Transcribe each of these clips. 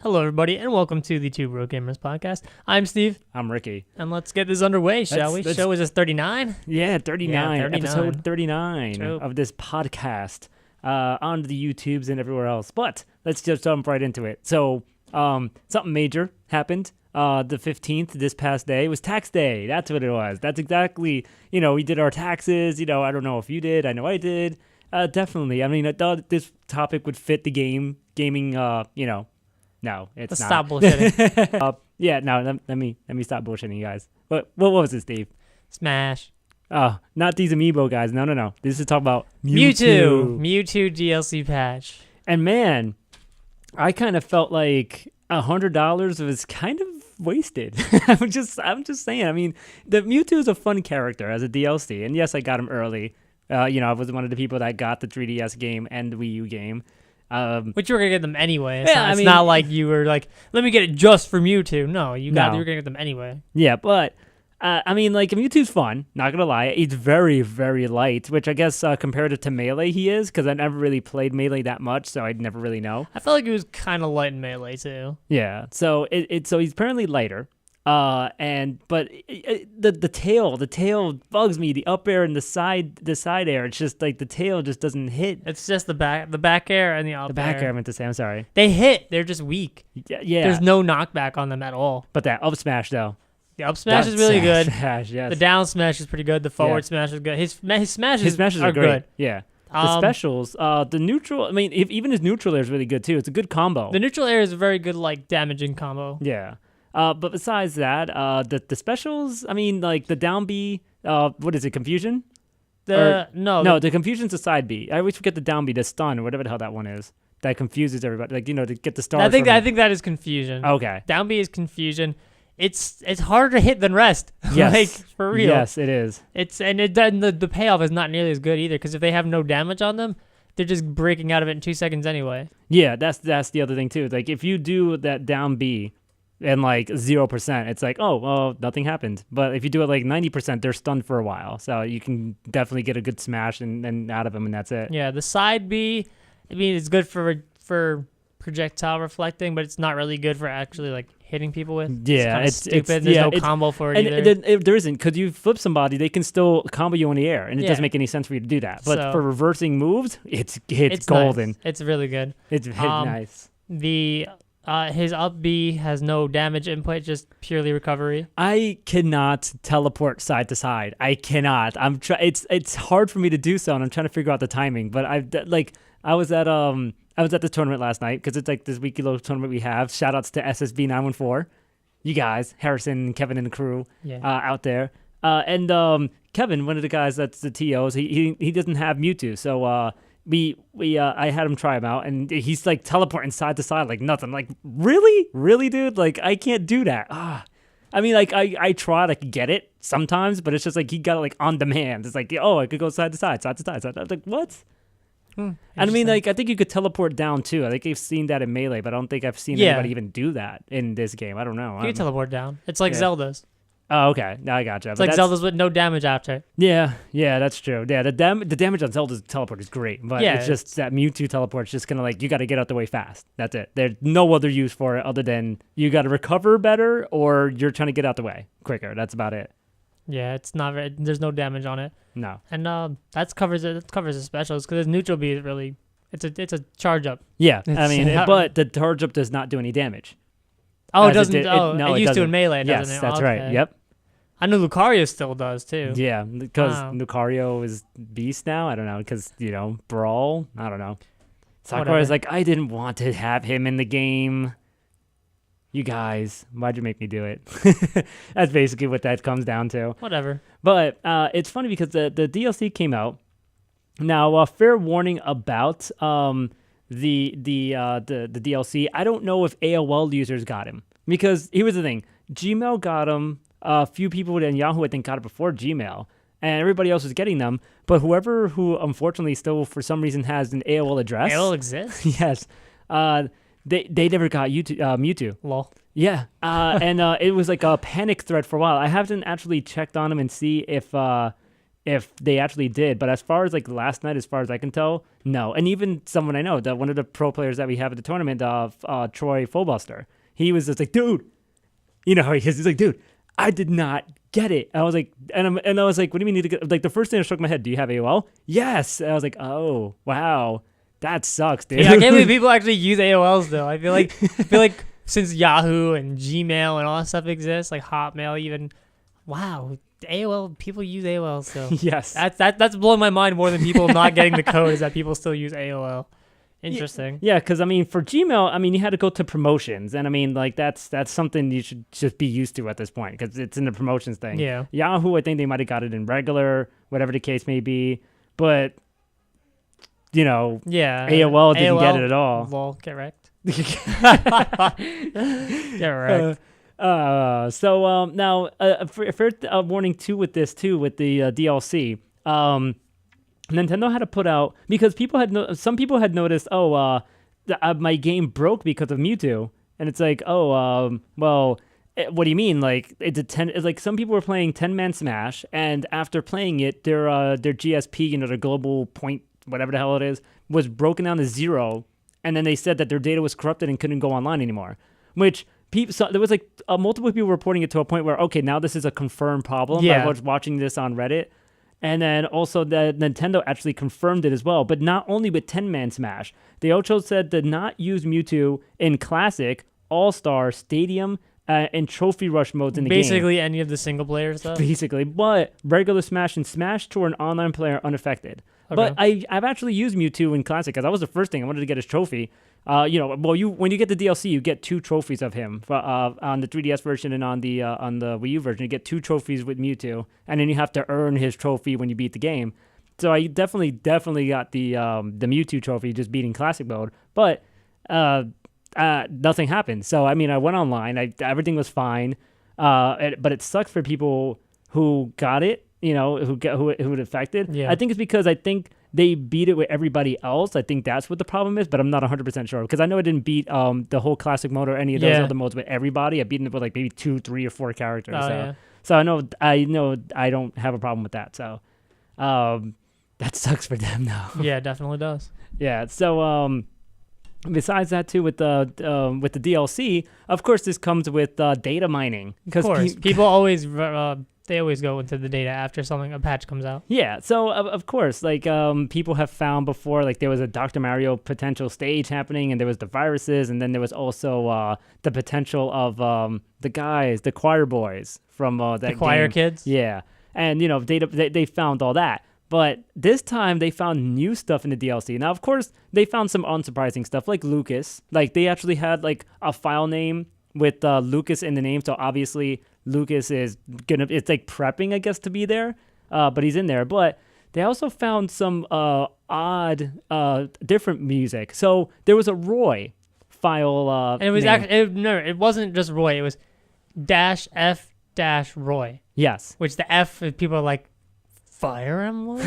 Hello, everybody, and welcome to the Two Bro Gamers podcast. I'm Steve. I'm Ricky. And let's get this underway, shall we? Show is this 39? Yeah, 39. 39. Episode 39 True. of this podcast on the YouTubes and everywhere else. But let's just jump right into it. So something major happened. The 15th, this past day, was tax day. That's what it was. That's exactly, we did our taxes. I don't know if you did. I know I did. Definitely. I mean, I thought this topic would fit the gaming, No, it's Let's not. stop bullshitting. Let me stop bullshitting you guys. What was it, Steve? Smash. Oh, not these Amiibo guys. No. This is talking about Mewtwo DLC patch. And man, I kind of felt like $100 was kind of wasted. I'm just saying. I mean, the Mewtwo is a fun character as a DLC, and yes, I got him early. I was one of the people that got the 3DS game and the Wii U game. Which you were going to get them anyway. It's not like you were like, let me get it just for Mewtwo. No, you were going to get them anyway. Yeah, but, Mewtwo's fun. Not going to lie. He's very, very light, which I guess comparative to Melee he is, because I never really played Melee that much, so I'd never really know. I felt like he was kind of light in Melee, too. Yeah, so so he's apparently lighter. The tail bugs me. The up air and the side air. It's just like the tail just doesn't hit. It's just the back air and the up air. The back air I meant to say. I'm sorry. They hit. They're just weak. Yeah. There's no knockback on them at all. But that up smash though. The up smash is really good. Smash, yes. The down smash is pretty good. The forward smash is good. His smashes are great. good. Yeah. The specials, the neutral. I mean, even his neutral air is really good too. It's a good combo. The neutral air is a very good damaging combo. Yeah. But besides that, the specials, I mean, like the down B, what is it, confusion? The confusion's the side B. I always forget the down B, the stun, or whatever the hell that one is. That confuses everybody, to get the stars. I think that is confusion. Okay. Down B is confusion. It's harder to hit than rest. Yes. Like, for real. Yes, it is. The payoff is not nearly as good either, because if they have no damage on them, they're just breaking out of it in 2 seconds anyway. Yeah, that's the other thing too. Like if you do that down B, and like 0%, it's like, oh, well, nothing happened. But if you do it like 90%, they're stunned for a while. So you can definitely get a good smash and out of them, and that's it. Yeah, the side B, I mean, it's good for projectile reflecting, but it's not really good for actually like hitting people with. Yeah, it's stupid. There's no combo for it either. There isn't, because you flip somebody, they can still combo you in the air, and it doesn't make any sense for you to do that. But for reversing moves, it's golden. Nice. It's really good. It's nice. His up B has no damage input, just purely recovery. I cannot teleport side to side. I cannot. It's hard for me to do so, and I'm trying to figure out the timing. But I was at the tournament last night, because it's like this weekly little tournament we have. Shout outs to SSB 914, you guys, Harrison, Kevin, and the crew out there. And Kevin, one of the guys that's the TOs, he doesn't have Mewtwo, so I had him try him out, and he's like teleporting side to side like nothing. Like, really, dude? Like, I can't do that. I mean, like, I try to get it sometimes, but it's just like he got it like on demand. It's like, oh, I could go side to side. I was like, what? And I mean, like, I think you could teleport down too. I think I've seen that in Melee, but I don't think I've seen anybody even do that in this game. I don't know. You can teleport down. It's like Zelda's. Oh, okay. Now I gotcha. It's like Zelda's with no damage after. Yeah, that's true. Yeah, the damage on Zelda's teleport is great, but it's just that Mewtwo teleport's just kind of like, you got to get out the way fast. That's it. There's no other use for it other than you got to recover better, or you're trying to get out the way quicker. That's about it. Yeah, it's not very, there's no damage on it. No. And that covers the specials, because his neutral B is really, it's a charge up. Yeah, but the charge up does not do any damage. Oh, it doesn't. It used to in Melee, doesn't it? Yes, that's right. Yep. I know Lucario still does too. Yeah, because Lucario is beast now. I don't know, because Brawl. I don't know. Sakurai's like, I didn't want to have him in the game. You guys, why'd you make me do it? That's basically what that comes down to. Whatever. But it's funny because the DLC came out. Now, fair warning about the DLC. I don't know if AOL users got him, because here was the thing: Gmail got him. A few people in Yahoo, I think, got it before Gmail, and everybody else was getting them. But who unfortunately still, for some reason, has an AOL address. AOL exists? Yes. They never got Mewtwo. Lol. Yeah. And it was like a panic thread for a while. I haven't actually checked on them and see if if they actually did. But as far as like last night, as far as I can tell, no. And even someone I know, one of the pro players that we have at the tournament, Troy Fullbuster, he was just like, dude, you know how he is. He's like, dude, I did not get it. I was like, and I was like, what do you mean you need to get? Like the first thing I struck my head, do you have AOL? Yes. And I was like, oh wow, that sucks, dude. Yeah, I can't believe people actually use AOLs though. I feel like since Yahoo and Gmail and all that stuff exists, like Hotmail even, wow, AOL, people use AOL still. Yes. That's blowing my mind more than people not getting the code is that people still use AOL. Interesting. Yeah, because I mean, for Gmail, I mean, you had to go to promotions, and I mean, like that's something you should just be used to at this point because it's in the promotions thing. Yeah. Yahoo, I think they might have got it in regular, whatever the case may be, but you know, Yeah. AOL didn't get it at all. Lol, get wrecked. Get wrecked. Now, for warning too with this too with the DLC. Nintendo had to put out because some people had noticed. My game broke because of Mewtwo, and it's like, well, what do you mean? Like it's like some people were playing 10-man Smash, and after playing it, their GSP, their global point, whatever the hell it is, was broken down to 0, and then they said that their data was corrupted and couldn't go online anymore. Which there was like multiple people reporting it to a point where okay, now this is a confirmed problem. Yeah. I was watching this on Reddit. And then also that Nintendo actually confirmed it as well, but not only with 10-man Smash. They also said to not use Mewtwo in Classic, All-Star, Stadium, and Trophy Rush modes in the game. Basically any of the single-player stuff? Basically, but regular Smash and Smash to an online player unaffected. Okay. But I've actually used Mewtwo in Classic because that was the first thing I wanted to get his trophy. When you get the DLC, you get 2 trophies of him on the 3DS version and on the Wii U version. You get 2 trophies with Mewtwo, and then you have to earn his trophy when you beat the game. So I definitely got the Mewtwo trophy just beating Classic mode, but nothing happened. So I mean, I went online, everything was fine, but it sucked for people who got it, who it affected. Yeah. I think it's because they beat it with everybody else. I think that's what the problem is, but I'm not 100% sure because I know I didn't beat the whole Classic mode or any of those other modes with everybody. I beat it with like maybe 2, 3, or 4 characters. So I know I don't have a problem with that. So that sucks for them though. Yeah, it definitely does. Yeah. So besides that too with the DLC, of course this comes with data mining because people always they always go into the data after a patch comes out. Yeah, so of course, like people have found before, like there was a Dr. Mario potential stage happening, and there was the viruses, and then there was also the potential of the choir boys from that the choir game. Kids. Yeah, and they found all that, but this time they found new stuff in the DLC. Now, of course, they found some unsurprising stuff, like Lucas. Like they actually had like a file name with Lucas in the name, so obviously Lucas it's like prepping, I guess, to be there, but he's in there. But they also found some odd, different music. So there was a Roy file. And it was name. it wasn't just Roy. It was -F-Roy. Yes. Which the F, people are like, Fire Emblem?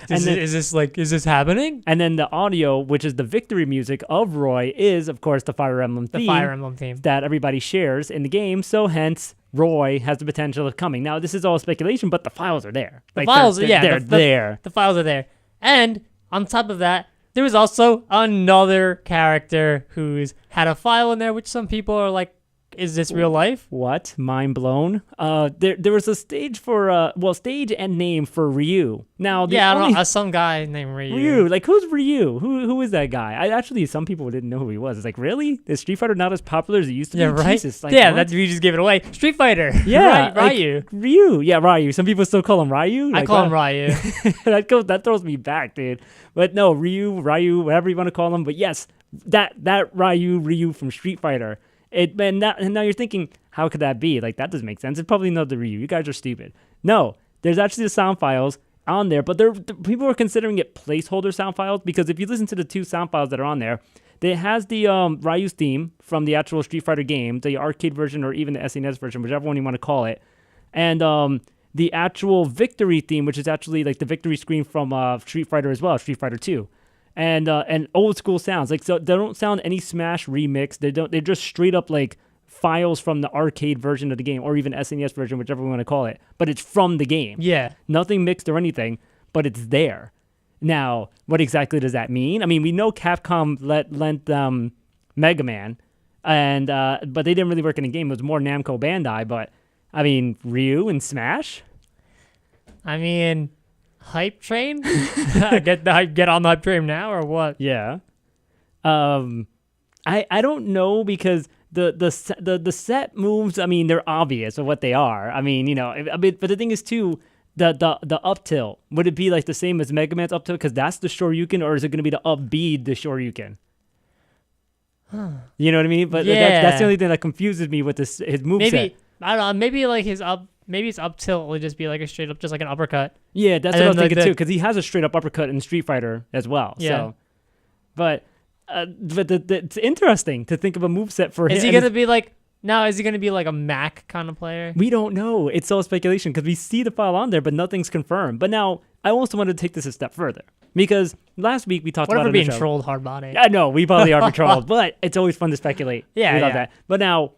Is this happening? And then the audio, which is the victory music of Roy, is of course the Fire Emblem theme. The Fire Emblem theme that everybody shares in the game. So hence Roy has the potential of coming. Now this is all speculation, but the files are there. The files, they're there. The files are there. And on top of that, there was also another character who's had a file in there, which some people are like, is this real life? What? Mind blown. There was a stage for stage and name for Ryu. Now I don't know, some guy named Ryu. Ryu, like who's Ryu? Who is that guy? Some people didn't know who he was. It's like, really? Is Street Fighter not as popular as it used to be? Yeah, right. Jesus, like, that's we just gave it away. Street Fighter. Yeah, Ryu. Ryu. Yeah, Ryu. Some people still call him Ryu. I call him Ryu. That throws me back, dude. But no, Ryu, whatever you want to call him. But yes, that Ryu from Street Fighter. And now you're thinking, how could that be? Like, that doesn't make sense. It's probably not the Ryu. You guys are stupid. No, there's actually the sound files on there, but people are considering it placeholder sound files because if you listen to the 2 sound files that are on there, it has the Ryu's theme from the actual Street Fighter game, the arcade version or even the SNES version, whichever one you want to call it, and the actual victory theme, which is actually like the victory screen from Street Fighter as well, Street Fighter 2. And old school sounds, like, so they don't sound any Smash remix. They're just straight up like files from the arcade version of the game, or even SNES version, whichever we want to call it. But it's from the game. Yeah. Nothing mixed or anything, but it's there. Now, what exactly does that mean? I mean, we know Capcom lent Mega Man, and but they didn't really work in the game. It was more Namco Bandai. But I mean, Ryu and Smash. I mean, hype train. Get on the hype train now or what? Yeah. I don't know because the set moves. I mean, they're obvious of what they are. I mean, but the thing is too. The up tilt, would it be like the same as Mega Man's up tilt because that's the Shoryuken, or is it going to be the up B the Shoryuken? You know what I mean? But that's the only thing that confuses me with his moveset. Maybe I don't know. Maybe like his up tilt will just be like a straight up, just like an uppercut. Yeah, that's what I was thinking too, because he has a straight up uppercut in Street Fighter as well. Yeah. So, but it's interesting to think of a moveset for him. Is he gonna be like? Now, is he going to be like a Mac kind of player? We don't know. It's all speculation because we see the file on there, but nothing's confirmed. But now, I also wanted to take this a step further because last week we talked about it. What if we're being trolled hard body? I know, we probably are trolled, but it's always fun to speculate. Yeah, we love that. But now,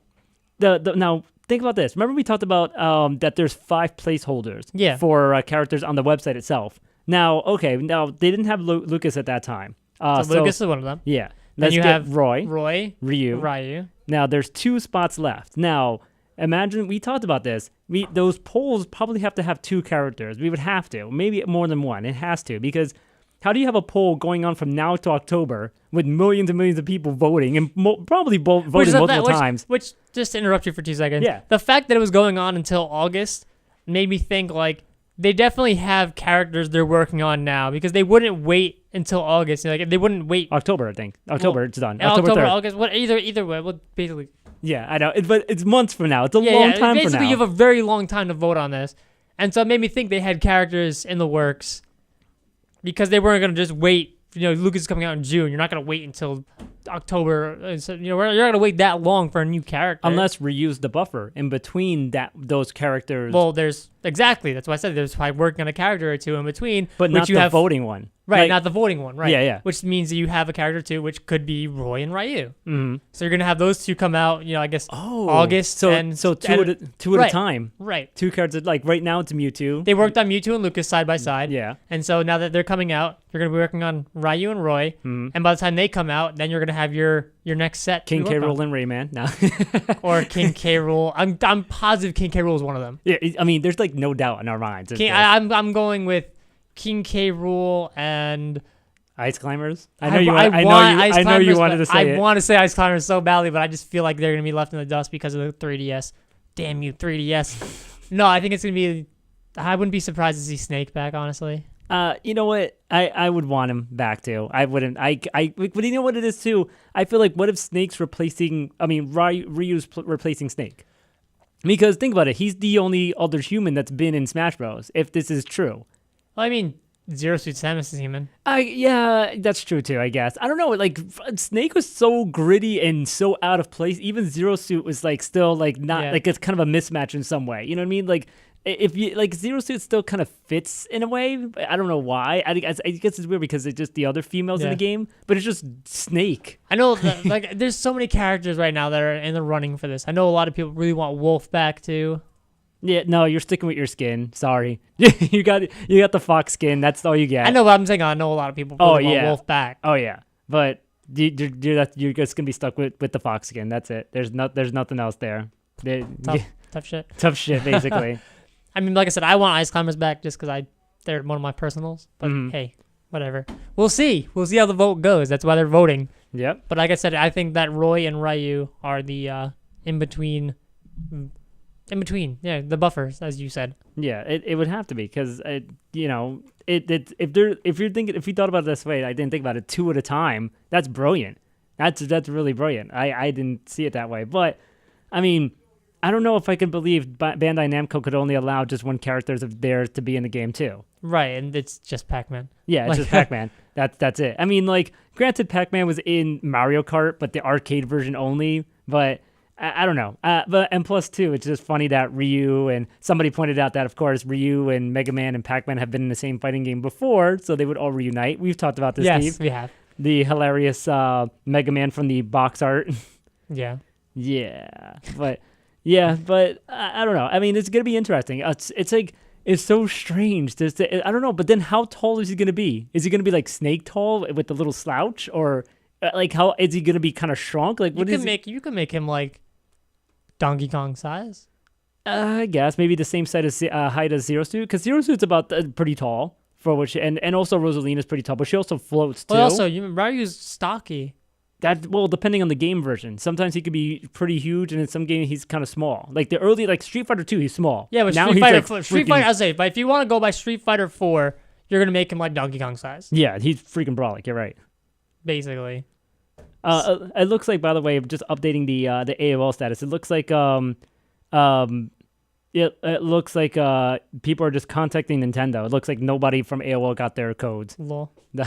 now think about this. Remember we talked about that there's 5 placeholders for characters on the website itself. Now, now they didn't have Lucas at that time. So Lucas is one of them. Yeah. Then you have Roy, Ryu. Now, there's 2 spots left. Now, imagine, we talked about this. Those polls probably have to have 2 characters. We would have to. Maybe more than one. It has to. Because how do you have a poll going on from now to October with millions and millions of people voting and probably voting multiple times? Which, just to interrupt you for 2 seconds. Yeah. The fact that it was going on until August made me think, like, they definitely have characters they're working on now because they wouldn't wait until August. Like they wouldn't wait. October, I think. It's done. October 3rd. August. What? Either way. Well, basically. Yeah, I know. But it's months from now. It's a long time from now. Basically, you have a very long time to vote on this, and so it made me think they had characters in the works because they weren't going to just wait. Lucas is coming out in June. You're not going to wait until October. So, you're not going to wait that long for a new character. Unless reuse the buffer in between those characters. Well, that's why I said there's probably working on a character or 2 in between. But not the voting one. Right, not the voting one, right. Yeah. Which means that you have a character too, which could be Roy and Ryu. Mm-hmm. So you're going to have those 2 come out, I guess, August. So two at a time. Right. 2 characters, like right now it's Mewtwo. They worked on Mewtwo and Lucas side by side. Yeah. And so now that they're coming out, you're going to be working on Ryu and Roy. Mm-hmm. And by the time they come out, then you're going to have your next set. King K. Rool and Rayman. No. Or King K. Rool. I'm positive King K. Rool is one of them. Yeah, I mean, there's like no doubt in our minds. I'm going with King K. Rool and Ice Climbers. I know you wanted to say it. I want to say Ice Climbers so badly, but I just feel like they're going to be left in the dust because of the 3DS. Damn you, 3DS. No, I think it's going to be... I wouldn't be surprised to see Snake back, honestly. You know what? I would want him back too. I wouldn't. But you know what it is too? I feel like what if Snake's replacing... I mean, Ryu's replacing Snake. Because think about it. He's the only other human that's been in Smash Bros. If this is true. Well, I mean... Zero Suit Samus is human. Yeah, that's true too, I guess. I don't know, like Snake was so gritty and so out of place. Even Zero Suit was like still like not like it's kind of a mismatch in some way. You know what I mean? Like if you like Zero Suit still kind of fits in a way. I don't know why. I guess it's weird because it's just the other females in the game, but it's just Snake. I know like there's so many characters right now that are in the running for this. I know a lot of people really want Wolf back too. Yeah, no, you're sticking with your skin. Sorry, you got the fox skin. That's all you get. I know, but I'm saying I know a lot of people want Wolf back. Oh yeah, but you're just gonna be stuck with the fox skin. That's it. There's nothing else there. Tough shit. Tough shit, basically. I mean, like I said, I want Ice Climbers back just because they're one of my personals. But hey, whatever. We'll see. We'll see how the vote goes. That's why they're voting. Yep. But like I said, I think that Roy and Ryu are the in between. Yeah, the buffers, as you said. Yeah, it would have to be because if you thought about it this way, I didn't think about it 2 at a time. That's brilliant. That's really brilliant. I didn't see it that way, but I mean, I don't know if I could believe Bandai Namco could only allow just one character of theirs to be in the game too. Right, and it's just Pac-Man. Yeah, it's just Pac-Man. That's it. I mean, like, granted, Pac-Man was in Mario Kart, but the arcade version only. But I don't know. And plus, too, it's just funny that Ryu and somebody pointed out that, of course, Ryu and Mega Man and Pac-Man have been in the same fighting game before, so they would all reunite. We've talked about this, Steve. Yes, we have. The hilarious Mega Man from the box art. Yeah. Yeah, but I don't know. I mean, it's gonna be interesting. It's like it's so strange. I don't know. But then, how tall is he gonna be? Is he gonna be like Snake tall with the little slouch, or like how is he gonna be kind of shrunk? Like You can make him like Donkey Kong size. I guess maybe the same height as Zero Suit, because Zero Suit's about pretty tall for which, and also Rosalina's pretty tall, but she also floats too. Well, also Ryu's stocky. Depending on the game version, sometimes he could be pretty huge, and in some games he's kind of small. Like the early, like Street Fighter 2, he's small. Yeah, but now Street Fighter, like Street Fighter, I'll say, but if you want to go by Street Fighter 4, you're gonna make him like Donkey Kong size. Yeah, he's freaking brolic. You're right. Basically. It looks like, by the way, just updating the AOL status. It looks like it looks like people are just contacting Nintendo. It looks like nobody from AOL got their codes. Lol. All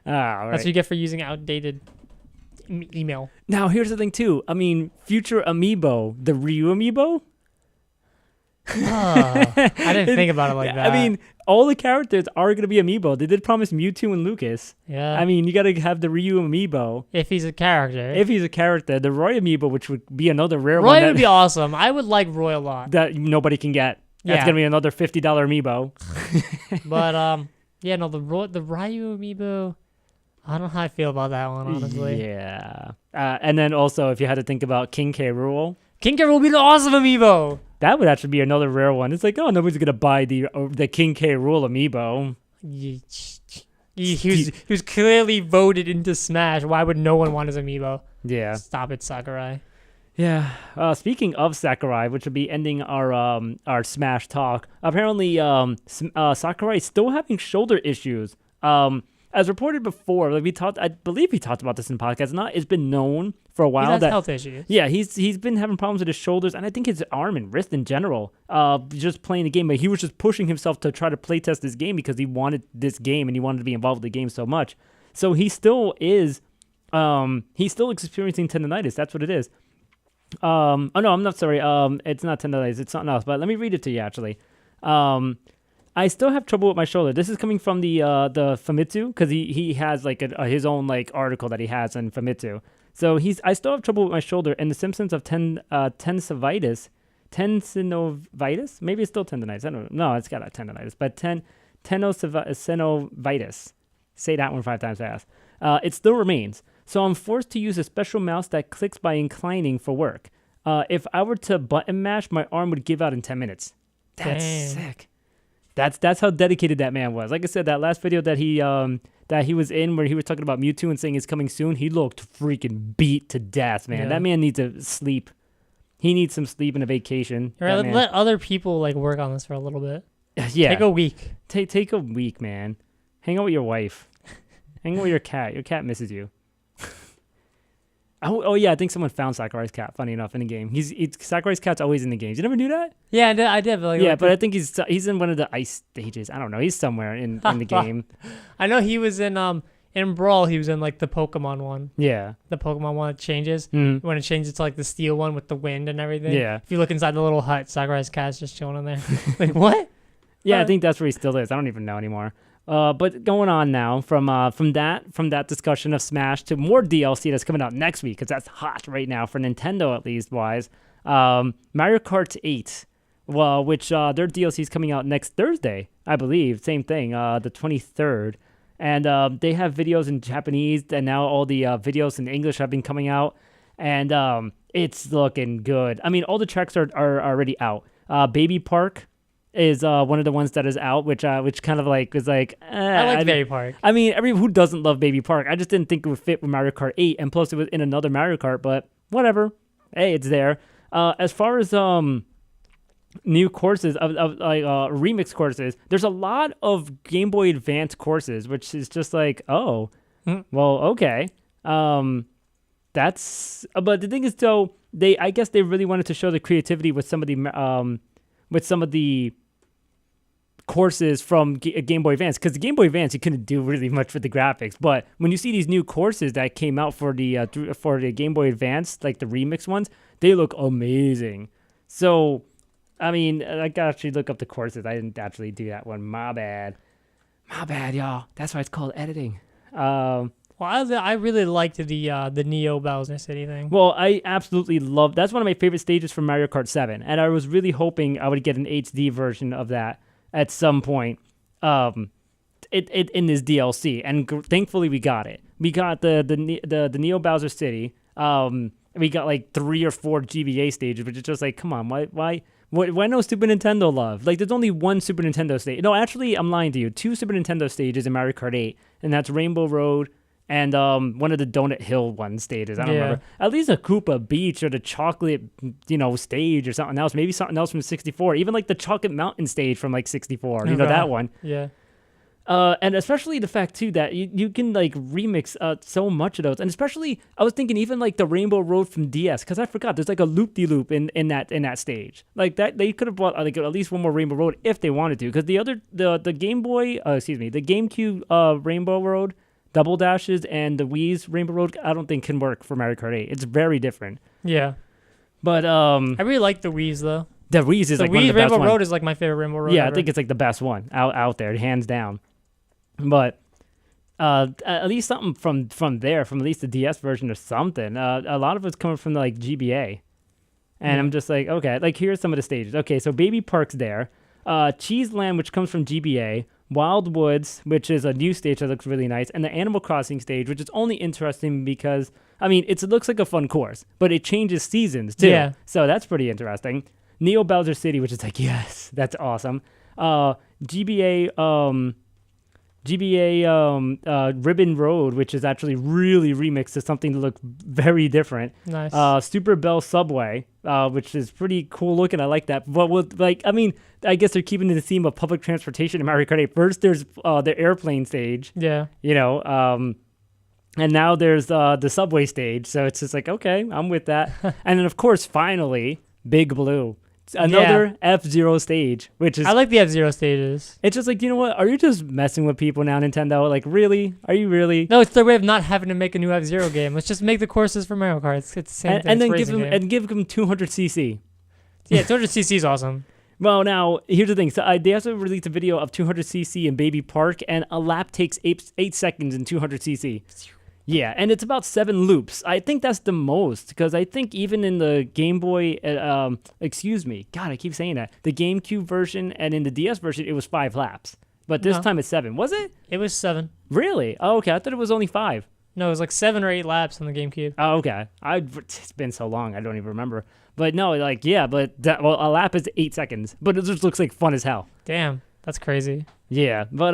right. That's what you get for using outdated email. Now, here's the thing, too. I mean, future Amiibo, the Ryu Amiibo? I didn't think about it like that. I mean, all the characters are going to be Amiibo. They did promise Mewtwo and Lucas. Yeah. I mean, you got to have the Ryu Amiibo. If he's a character. The Roy Amiibo, which would be another rare Roy one. would be awesome. I would like Roy a lot. That nobody can get. That's going to be another $50 Amiibo. But, yeah, no, the Ryu Amiibo, I don't know how I feel about that one, honestly. Yeah. And then also, if you had to think about King K. Rool. King K. Rool would be an awesome Amiibo. That would actually be another rare one. It's like, oh, nobody's gonna buy the King K. Rool Amiibo. He was clearly voted into Smash. Why would no one want his Amiibo? Yeah. Stop it, Sakurai. Yeah. Speaking of Sakurai, which will be ending our Smash talk. Apparently, Sakurai is still having shoulder issues. As reported before, I believe he talked about this in podcast. It's been known for a while he has health issues. Yeah, he's been having problems with his shoulders, and I think his arm and wrist in general. Just playing the game, but he was just pushing himself to try to play test this game because he wanted this game and he wanted to be involved with the game so much. So he still is, he's still experiencing tendonitis. That's what it is. Oh no, I'm not sorry. It's not tendonitis. It's something else. But let me read it to you actually. I still have trouble with my shoulder. This is coming from the Famitsu, because he has like his own like article that he has in Famitsu. So I still have trouble with my shoulder and the symptoms of tendinovitis. Maybe it's still tendonitis. I don't know. No, it's got a tendonitis, but tendinovitis. Say that one 5 times fast. It still remains. So I'm forced to use a special mouse that clicks by inclining for work. If I were to button mash, my arm would give out in 10 minutes. That's sick. That's how dedicated that man was. Like I said, that last video that he was in where he was talking about Mewtwo and saying it's coming soon, he looked freaking beat to death, man. Yeah. That man needs to sleep. He needs some sleep and a vacation. Right, let other people like work on this for a little bit. Yeah. Take a week. Take a week, man. Hang out with your wife. Hang out with your cat. Your cat misses you. Oh yeah, I think someone found Sakurai's cat. Funny enough, in the game, Sakurai's cat's always in the games. You never knew that? Yeah, I did. But but I think he's in one of the ice stages. I don't know. He's somewhere in the game. I know he was in Brawl. He was in like the Pokemon one. Yeah, the Pokemon one that changes when it changes to like the steel one with the wind and everything. Yeah, if you look inside the little hut, Sakurai's cat's just chilling in there. Like what? Yeah, I think that's where he still is. I don't even know anymore. But going on now from that discussion of Smash to more DLC that's coming out next week, because that's hot right now for Nintendo at least wise. Mario Kart 8, which their DLC is coming out next Thursday, I believe. Same thing, the 23rd. And they have videos in Japanese, and now all the videos in English have been coming out, and it's looking good. I mean, all the tracks are already out. Baby Park is one of the ones that is out, which kind of like was like I like Baby Park. I mean, who doesn't love Baby Park? I just didn't think it would fit with Mario Kart 8, and plus it was in another Mario Kart, but whatever. Hey, it's there. As far as new courses of remix courses, there's a lot of Game Boy Advance courses, which is just like, oh, well, okay. That's but the thing is, though, I guess they really wanted to show the creativity with some of the courses from Game Boy Advance, because the Game Boy Advance you couldn't do really much with the graphics, but when you see these new courses that came out for the Game Boy Advance, like the remix ones, they look amazing. So I mean, I gotta actually look up the courses. I didn't actually do that one. My bad, y'all. That's why it's called editing. Well, I really liked the Neo Bowser City thing. Well, I absolutely love. That's one of my favorite stages from Mario Kart 7, and I was really hoping I would get an HD version of that at some point. It in this DLC, and thankfully we got it. We got the Neo Bowser City. We got like 3 or 4 GBA stages, which is just like, come on, why no Super Nintendo love? Like, there's only one Super Nintendo stage. No, actually, I'm lying to you. 2 Super Nintendo stages in Mario Kart 8, and that's Rainbow Road and one of the Donut Hill stages. I don't remember. At least a Koopa Beach or the Chocolate, stage or something else. Maybe something else from 64. Even like the Chocolate Mountain stage from like 64. You know that one. Yeah. And especially the fact, too, that you can, like, remix so much of those. And especially, I was thinking even, like, the Rainbow Road from DS, because I forgot, there's, like, a loop-de-loop in that stage. Like, that they could have brought, like, at least one more Rainbow Road if they wanted to. Because the Game Boy, the GameCube Rainbow Road, Double Dashes, and the Wii's Rainbow Road, I don't think can work for Mario Kart 8. It's very different. Yeah. But, I really like the Wii's, though. The Wii's is, like, one of the best Rainbow ones. Road is, like, my favorite Rainbow Road Yeah, ever. I think it's, like, the best one out there, hands down. But at least something from there, from at least the DS version or something. A lot of it's coming from like GBA, and I'm just like, okay, like here's some of the stages. Okay, so Baby Park's there, Cheese Land, which comes from GBA, Wild Woods, which is a new stage that looks really nice, and the Animal Crossing stage, which is only interesting because it looks like a fun course, but it changes seasons too. Yeah. So that's pretty interesting. Neo Bowser City, which is like, yes, that's awesome. GBA Ribbon Road, which is actually really remixed to something to look very different. Nice. Super Bell Subway, which is pretty cool looking. I like that. But I guess they're keeping the theme of public transportation in Mario Kart 8. First, there's the airplane stage. Yeah. And now there's the subway stage. So it's just like, okay, I'm with that. And then, of course, finally, Big Blue. Another F-Zero stage, which is... I like the F-Zero stages. It's just like, you know what? Are you just messing with people now, Nintendo? Like, really? Are you really? No, it's their way of not having to make a new F-Zero game. Let's just make the courses for Mario Kart. It's the same thing. And then give them 200cc. Yeah, 200cc is awesome. Well, now, here's the thing. So they also released a video of 200cc in Baby Park, and a lap takes 8 seconds in 200cc. Yeah, and it's about 7 loops. I think that's the most, because I think even in the Game Boy, God, I keep saying that. The GameCube version and in the DS version, it was 5 laps. But this time it's 7. Was it? It was 7. Really? Oh, okay. I thought it was only 5. No, it was like 7 or 8 laps on the GameCube. Oh, okay. It's been so long, I don't even remember. But no, like, yeah, but a lap is 8 seconds. But it just looks like fun as hell. Damn, that's crazy. Yeah, but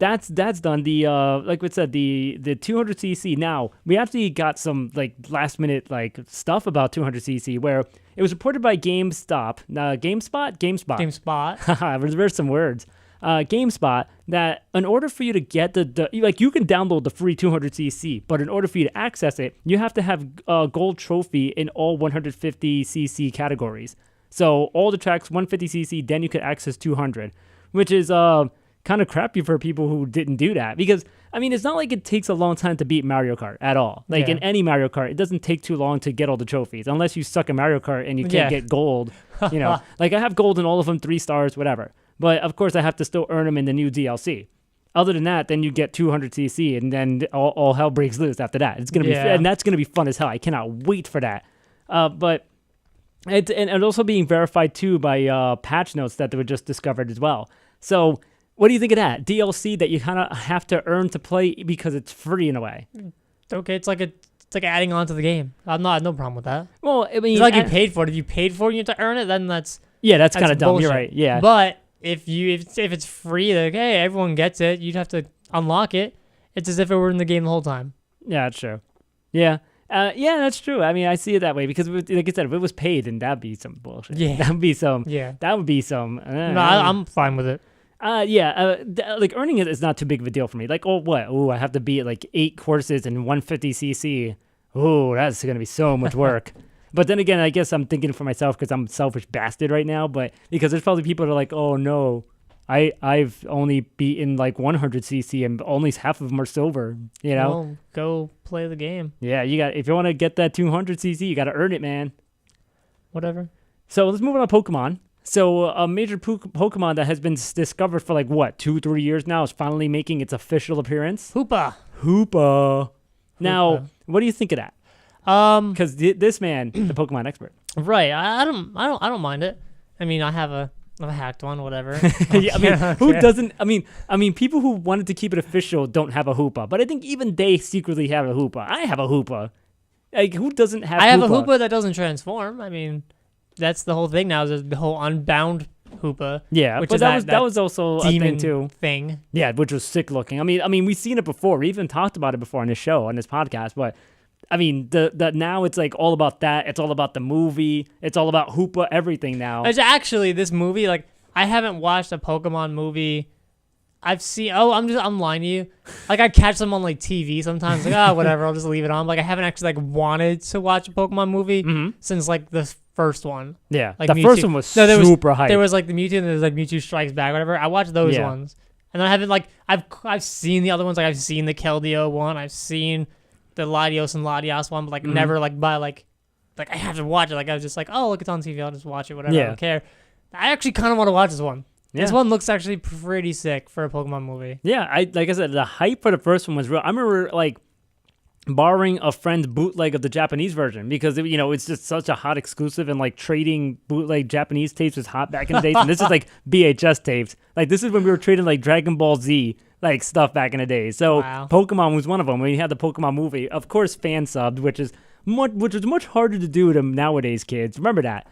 that's done. The like we said, the 200cc. Now we actually got some like last minute like stuff about 200cc where it was reported by GameSpot. There's some words. GameSpot, that in order for you to get you can download the free 200cc, but in order for you to access it, you have to have a gold trophy in all 150cc categories. So all the tracks 150cc, then you could access 200, which is kind of crappy for people who didn't do that, because it's not like it takes a long time to beat Mario Kart at all. Like in any Mario Kart, it doesn't take too long to get all the trophies, unless you suck at Mario Kart and you can't get gold. Like I have gold in all of them, 3 stars, whatever. But of course, I have to still earn them in the new DLC. Other than that, then you get 200cc, and then all hell breaks loose after that. It's gonna be, and that's gonna be fun as hell. I cannot wait for that. But it's also being verified too by patch notes that were just discovered as well. So what do you think of that DLC that you kind of have to earn to play because it's free in a way? Okay, it's like adding on to the game. No problem with that. Well, it's like you paid for it. If you paid for it, you have to earn it. Then that's kind of dumb. Bullshit. You're right. Yeah, but if it's free, like hey, everyone gets it. You'd have to unlock it. It's as if it were in the game the whole time. Yeah, that's true. Yeah. Yeah, that's true. I see it that way because, like I said, if it was paid, then that'd be some bullshit. Yeah, that would be some. Yeah, that would be some. No, I'm fine with it. Like earning it is not too big of a deal for me. Like, I have to beat like 8 courses in 150cc. Oh, that's gonna be so much work. But then again, I guess I'm thinking for myself because I'm a selfish bastard right now. But because there's probably people that are like, oh no, I've only beaten like 100cc and only half of them are silver. Well, go play the game. Yeah, if you want to get that 200cc, you got to earn it, man. Whatever. So let's move on to Pokemon. So a major Pokemon that has been discovered for like 2-3 years now is finally making its official appearance. Hoopa. Hoopa. Now, Hoopa. what do you think of that? Because this man, the Pokemon expert. Right. I don't mind it. I mean, I have a hacked one, whatever. Yeah, I mean, who doesn't? I mean, people who wanted to keep it official don't have a Hoopa, but I think even they secretly have a Hoopa. I have a Hoopa. Like, who doesn't have? I have a Hoopa that doesn't transform. I mean, that's the whole thing now. Is the whole unbound Hoopa. Yeah, which but is that was also a thing too. Thing. Yeah, which was sick looking. I mean, we've seen it before. We even talked about it before on this show, on this podcast, but. I mean, the now it's like all about that. It's all about the movie. It's all about Hoopa, everything now. It's actually this movie. Like, I haven't watched a Pokemon movie. I've seen. Oh, I'm lying to you. Like, I catch them on like TV sometimes. Like, whatever. I'll just leave it on. Like, I haven't actually like wanted to watch a Pokemon movie since like the first one. Yeah, like the Mewtwo. first one was super hype. There was like the Mewtwo, and there was like Mewtwo Strikes Back, whatever. I watched those ones, and then I haven't like I've seen the other ones. Like, I've seen the Keldeo one. I've seen the Latios and Latias one, but like never like by like I have to watch it. Like, I was just like, oh, look, it's on TV. I'll just watch it. Whatever. I don't care. I actually kind of want to watch this one. Yeah. This one looks actually pretty sick for a Pokemon movie. Yeah, like I said, the hype for the first one was real. I remember like borrowing a friend's bootleg of the Japanese version because it's just such a hot exclusive, and like trading bootleg Japanese tapes was hot back in the days. And this is like VHS tapes. Like, this is when we were trading like Dragon Ball Z like stuff back in the day. So Pokemon was one of them. When you had the Pokemon movie, of course, fan subbed, which is much harder to do to nowadays kids. Remember that.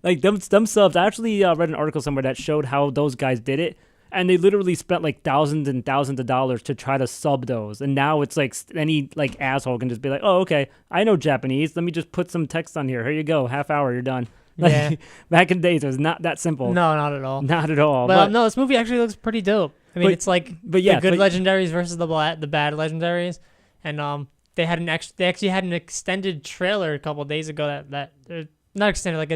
Like them subs. I actually read an article somewhere that showed how those guys did it, and they literally spent like thousands and thousands of dollars to try to sub those. And now it's like any like asshole can just be like, oh, okay, I know Japanese. Let me just put some text on here. Here you go. Half hour, you're done. Like, yeah. Back in the days, it was not that simple. No, not at all. Not at all. But no, this movie actually looks pretty dope. I mean, it's like the good legendaries versus the bad legendaries, and they actually had an extended trailer a couple of days ago that not extended, like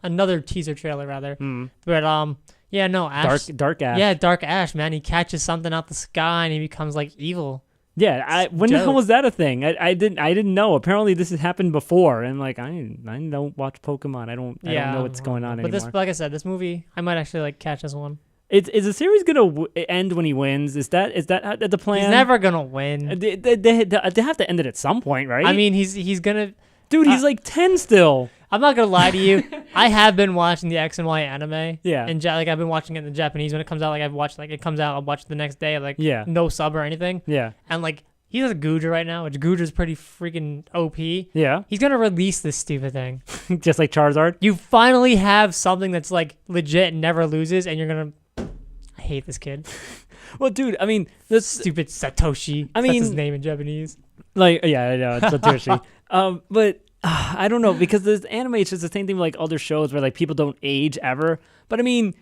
another teaser trailer rather. But Ash. Dark Ash. Yeah, Dark Ash, man, he catches something out the sky and he becomes like evil. Yeah, when the hell was that a thing? I didn't know. Apparently, this has happened before, and like I don't watch Pokemon. I don't know what's going on anymore. But like I said, this movie, I might actually like catch this one. Is the series gonna end when he wins? Is that the plan? He's never gonna win. They have to end it at some point, right? I mean, he's gonna. Dude, he's like 10 still. I'm not gonna lie to you. I have been watching the X and Y anime. Yeah. And like I've been watching it in the Japanese when it comes out. Like I've watched it comes out. I'll watch it the next day. Like no sub or anything. Yeah. And like he has a Goodra right now, which Goodra's pretty freaking OP. Yeah. He's gonna release this stupid thing. Just like Charizard. You finally have something that's like legit and never loses, and you're gonna. I hate this kid. Well, dude, I mean, this stupid Satoshi. That's his name in Japanese. Like, yeah, I know, it's Satoshi. But I don't know, because this anime is just the same thing with like other shows where like people don't age ever. But I mean,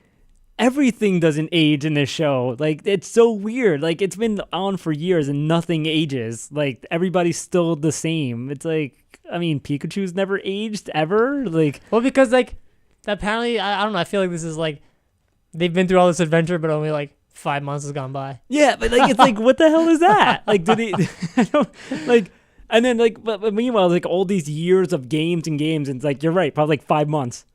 everything doesn't age in this show. Like, it's so weird. Like, it's been on for years and nothing ages. Like, everybody's still the same. It's like, I mean, Pikachu's never aged ever. Like, well, because like apparently, I don't know. I feel like this is like they've been through all this adventure, but only like 5 months has gone by. Yeah, but like it's like, what the hell is that? Like, did he? I don't like. And then like, but meanwhile, like all these years of games, and it's like you're right, probably like 5 months,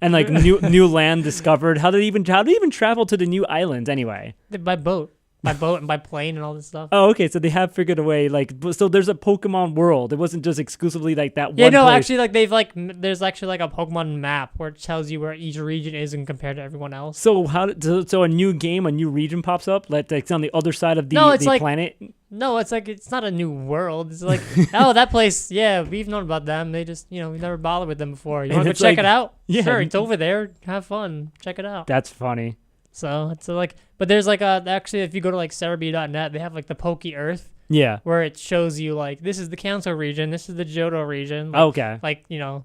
and like new land discovered. How did he even travel to the new islands anyway? By boat and by plane and all this stuff. Oh, okay, so they have figured a way. Like, so there's a Pokemon world. It wasn't just exclusively like that. Yeah, one no, place. actually, like there's actually like a Pokemon map where it tells you where each region is and compared to everyone else. So so a new game, a new region pops up. Like it's on the other side of the planet. No, it's like it's not a new world. It's like oh, that place. Yeah, we've known about them. They just we've never bothered with them before. You want to go check it out? Yeah, sure, it's over there. Have fun. Check it out. That's funny. So it's like, but there's like actually if you go to like Cerebi.net, they have like the Poke Earth. Yeah. Where it shows you like this is the Kanto region, this is the Johto region. Like, okay. Like the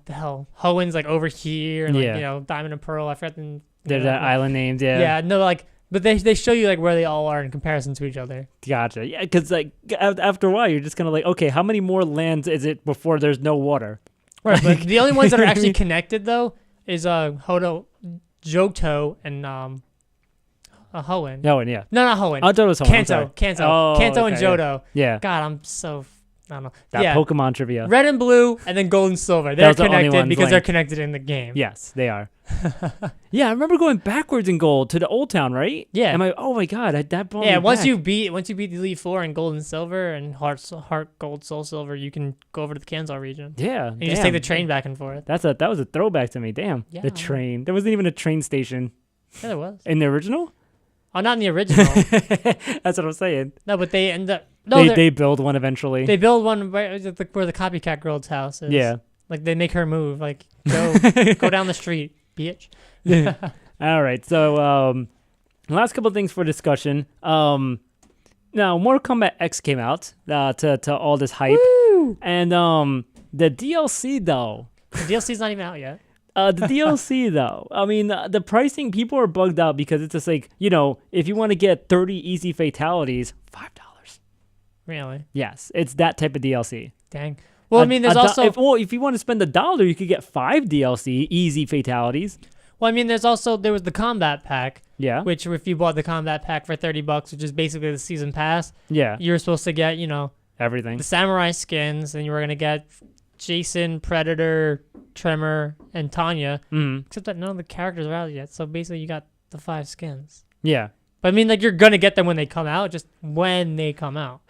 hell Hoenn like over here and like Diamond and Pearl. I forgot the. They're the island names. Yeah. Yeah. No, like. But they show you like where they all are in comparison to each other. Gotcha. Yeah, because like after a while, you're just kind of like, okay, how many more lands is it before there's no water? Right. But the only ones that are actually connected though is Johto and Hoenn. Hoenn, yeah. No, not Hoenn. I thought it was Hoenn. Kanto and Johto. Yeah. God, I'm so I don't know. That yeah. Pokemon trivia. Red and blue, and then gold and silver. They're Those are the only connected ones because they're linked. connected in the game. Yes, they are. Yeah, I remember going backwards in gold to the old town, right? Yeah. Oh my god, that brought Yeah, me once back. you beat the Elite Four in gold and silver and heart, gold, soul, silver, you can go over to the Kansas region. Yeah, And you just take the train back and forth. That was a throwback to me. Damn, Yeah. the train. There wasn't even a train station Yeah, there was. in the original. Oh, not in the original. That's what I'm saying. No, but they end up. No, They build one eventually. they build one right where the copycat girl's house is. Yeah. Like they make her move. Like go down the street, bitch. All right. So last couple of things for discussion. Now Mortal Kombat X came out to all this hype, and the DLC though. The DLC's not even out yet. The DLC though, I mean, the pricing, people are bugged out because it's just like, if you want to get 30 easy fatalities, $5. Really? Yes, it's that type of DLC. Dang. Well, I mean, there's also. If you want to spend $1, you could get 5 DLC easy fatalities. Well, I mean, there was the combat pack. Yeah. Which, if you bought the combat pack for $30, which is basically the season pass, Yeah. you were supposed to get, Everything. the samurai skins, and you were gonna get Jason, Predator, Tremor, and Tanya. Mm. Except that none of the characters are out yet. So basically, you got the 5 skins. Yeah. But I mean, like, you're gonna get them when they come out, just when they come out.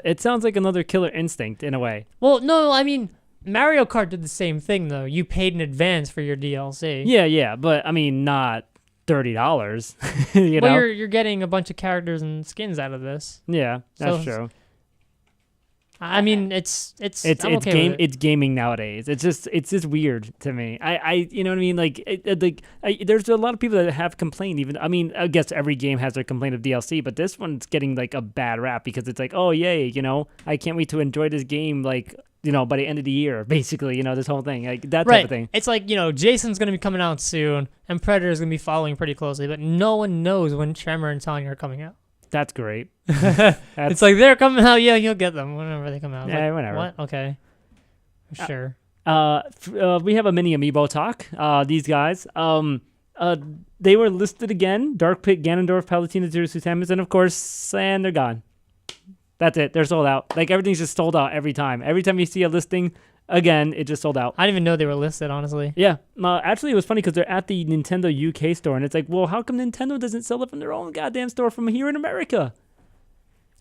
It sounds like another Killer Instinct in a way. Well, no, I mean, Mario Kart did the same thing though. You paid in advance for your DLC. Yeah, but I mean, not $30. you Well, know? you're getting a bunch of characters and skins out of this. Yeah, that's So- true. I mean, it's I'm okay game with it. it's gaming nowadays. It's just weird to me. I you know what I mean? Like there's a lot of people that have complained. Even I mean, I guess every game has their complaint of DLC, but this one's getting like a bad rap because it's like, oh yay, I can't wait to enjoy this game like by the end of the year, basically. This whole thing, like that type of thing. It's like, Jason's going to be coming out soon, and Predator's going to be following pretty closely, but no one knows when Tremor and Tanya are coming out. That's great. It's like, they're coming out, yeah, you'll get them whenever they come out. Yeah, Like, whenever. What? Okay. Sure. We have a mini amiibo talk. These guys, they were listed again: Dark Pit, Ganondorf, Palutena, Zeus, Samus, and of course, and they're gone. That's it. They're sold out. Like everything's just sold out every time. Every time you see a listing, again, it just sold out. I didn't even know they were listed, honestly. Yeah. Actually, it was funny because they're at the Nintendo UK store, and it's like, well, how come Nintendo doesn't sell it from their own goddamn store from here in America?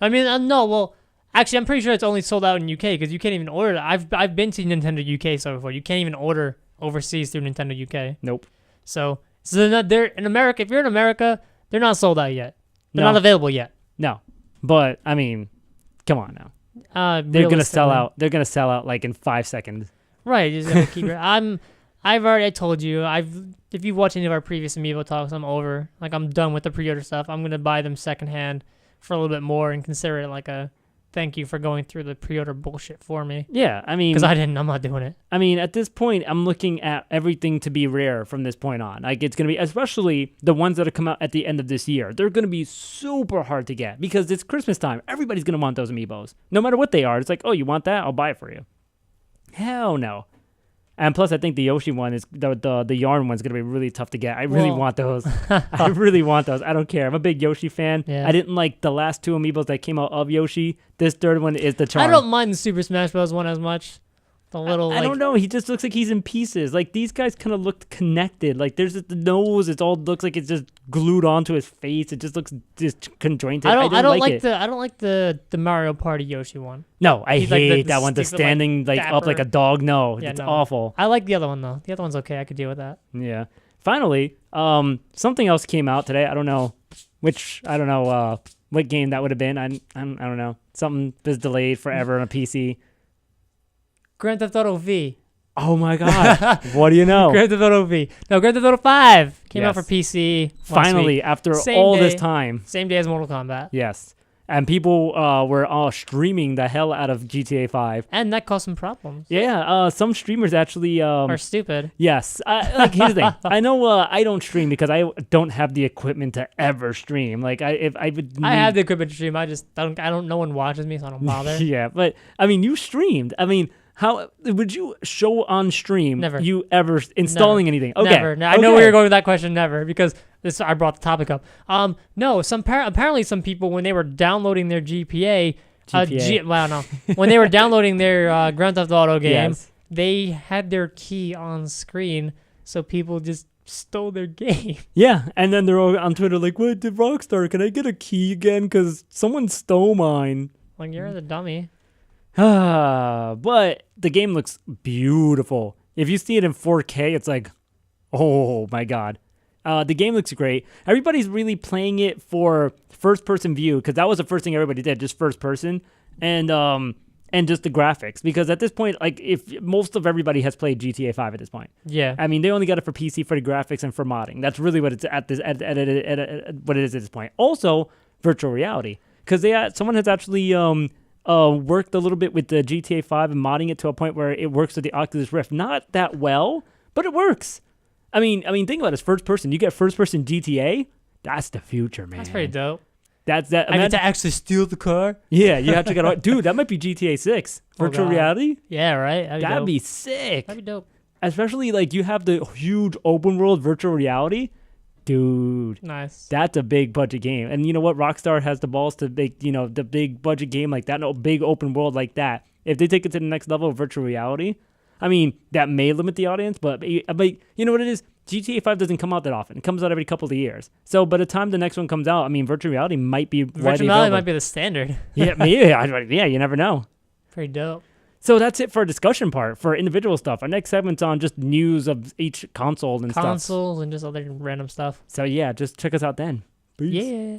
I mean, no, well, actually, I'm pretty sure it's only sold out in UK because you can't even order it. I've been to Nintendo UK store before. You can't even order overseas through Nintendo UK. Nope. So they're in America. If you're in America, they're not sold out yet. They're No. not available yet. No. But I mean, come on now. They're gonna sell realistically. out. They're gonna sell out like in 5 seconds. Right, you just gotta keep it. I told you, if you watch any of our previous Amiibo talks, I'm over. Like, I'm done with the pre-order stuff. I'm gonna buy them secondhand for a little bit more and consider it like a thank you for going through the pre-order bullshit for me. Yeah, I mean, Because I'm not doing it. I mean, at this point, I'm looking at everything to be rare from this point on. Like, it's going to be, especially the ones that have come out at the end of this year. They're going to be super hard to get because it's Christmas time. Everybody's going to want those Amiibos. No matter what they are. It's like, oh, you want that? I'll buy it for you. Hell no. And plus, I think the Yoshi one is, the yarn one's going to be really tough to get. I really want those. I really want those. I don't care. I'm a big Yoshi fan. Yeah. I didn't like the last 2 Amiibos that came out of Yoshi. This third one is the charm. I don't mind the Super Smash Bros. One as much. The little, I don't know. He just looks like he's in pieces. Like, these guys kind of looked connected. Like, there's the nose. It all looks like it's just glued onto his face. It just looks just conjointed. I don't like it. I don't like the Mario Party Yoshi one. No, I He's like hate the that one. The stupid, like, standing like up like a dapper. dog. No, Yeah, it's no. awful. I like the other one though. The other one's okay. I could deal with that. Yeah. Finally, something else came out today. I don't know what game that would have been. I don't know. Something was delayed forever on a PC. Grand Theft Auto V. Oh my god. What do you know? Grand Theft Auto V. No, Grand Theft Auto 5 came out for Yes. PC. last Finally, week. after Same all this day. time. Same day as Mortal Kombat. Yes. And people were all streaming the hell out of GTA 5. And that caused some problems. Yeah, some streamers actually... Or stupid. yes. Like, here's the thing. I know I don't stream because I don't have the equipment to ever stream. Like, if I would... I have the equipment to stream. I don't, no one watches me, so I don't bother. Yeah, but, I mean, you streamed. I mean... How would you show on stream Never. you ever installing anything? Okay. Never. No, I know where you're going with that question. Never, because I brought the topic up. No, apparently some people when they were downloading their GPA GTA. Wow, no. When they were downloading their Grand Theft Auto game, Yes. they had their key on screen, so people just stole their game. Yeah, and then they're all on Twitter like, "What did Rockstar? Can I get a key again? Because someone stole mine." Like, you're the dummy. But the game looks beautiful. If you see it in 4K, it's like, oh my god. The game looks great. Everybody's really playing it for first-person view because that was the first thing everybody did, just first person, and just the graphics. Because at this point, like, if most of everybody has played GTA 5 at this point, Yeah. I mean, they only got it for PC for the graphics and for modding. That's really what it's what it is at this point. Also, virtual reality, because someone has actually worked a little bit with the GTA 5 and modding it to a point where it works with the Oculus Rift. Not that well, but it works. I mean, think about it. It's first person. You get first person GTA. That's the future, man. That's pretty dope. That's that. I get to actually steal the car. Yeah, you have to get. Dude, that might be GTA 6 virtual God. reality. Yeah, right? That'd be sick. That'd be dope. Especially like you have the huge open world virtual reality. Dude, Nice. that's a big budget game. And you know what? Rockstar has the balls to make, the big budget game like that, no big open world like that. If they take it to the next level of virtual reality, I mean, that may limit the audience, but you know what it is? GTA 5 doesn't come out that often. It comes out every couple of years. So by the time the next one comes out, I mean, virtual reality might be Virtual reality might be the standard. yeah, you never know. Pretty dope. So that's it for our discussion part for individual stuff. Our next segment's on just news of each console and stuff. Consoles and just other random stuff. So yeah, just check us out then. Peace. Yeah.